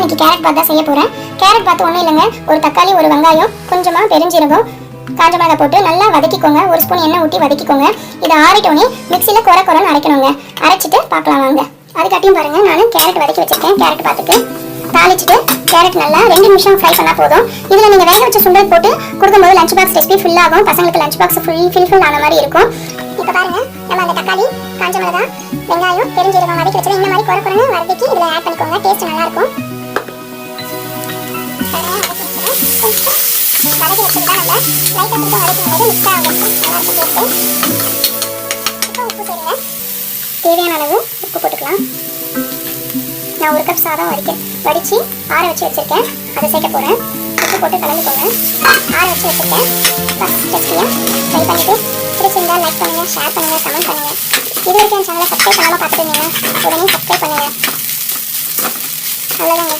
இன்னைக்கு கேரட் பாத் தான் செய்ய போறேன். கேரட் பாத் ஒன்றும் இல்லைங்க, ஒரு தக்காளி, ஒரு வெங்காயம், கொஞ்சமா பெருஞ்சீரகம், காஞ்ச மிளகாய் போட்டு நல்லா வதக்கிக்கோங்க. ஒரு ஸ்பூன் எண்ணெய் ஊற்றி வதக்கிக்கோங்க. இதை ஆறிட்டோன்னே மிக்சியில் குறைன்னு அரைக்கணுங்க. அரைச்சிட்டு பார்க்கலாம் வாங்க. அதுக்காட்டியும் பாருங்க, நான் கேரட் வதக்கி வச்சிருக்கேன். கேரட் பாத்துக்கு தாளிச்சிட்டு கேரட் நல்லா 2 நிமிஷம் ஃப்ரை பண்ணா போதும். இதில் நீங்கள் வேக வச்ச சுண்டல் போட்டு கொடுக்கும்போது லஞ்ச் பாக்ஸ் ரெசிபி ஃபில் ஆகும். பசங்களுக்கு லஞ்ச் பாக்ஸ் ஃபில் ஆன மாதிரி இருக்கும். இப்போ பாருங்க, நம்ம அந்த தக்காளி, காஞ்ச மிளகாய், வெங்காயம், பெருஞ்சீரகம் வதக்கி வச்சது இந்த மாதிரி குறைன்னு வதக்கி இதில் ஆட் பண்ணிக்கோங்க. டேஸ்ட் நல்லா இருக்கும். வதக்கி வச்சுருந்தா நம்ம லைட்டாக கொடுத்து வதக்கும் போது மிக்ஸ் ஆகும். நல்லா இருக்கும் டேஸ்ட்டு. இப்போ உப்பு சேருங்க. தேவையான அளவு உப்பு போட்டுக்கலாம். நான் 1 கப் சாதம் வடித்து ஆற வச்சு வச்சுருக்கேன். அதை சேர்க்க போகிறேன். உப்பு போட்டு கலந்துக்கோங்க. ஆற வச்சு வச்சுருக்கேன். டெஸ்ட்டியாக ட்ரை பண்ணிவிட்டு பிடிச்சிருந்தா லைக் பண்ணுங்கள், ஷேர் பண்ணுங்கள், கமெண்ட் பண்ணுங்கள். இது வரைக்கும் என் சேனலை சப்ஸ்கிரைப் பண்ணாமல் பார்த்துட்டு இருந்தீங்கன்னா உடனே சப்ஸ்கிரைப் பண்ணுங்கள். அவ்வளோதாங்க.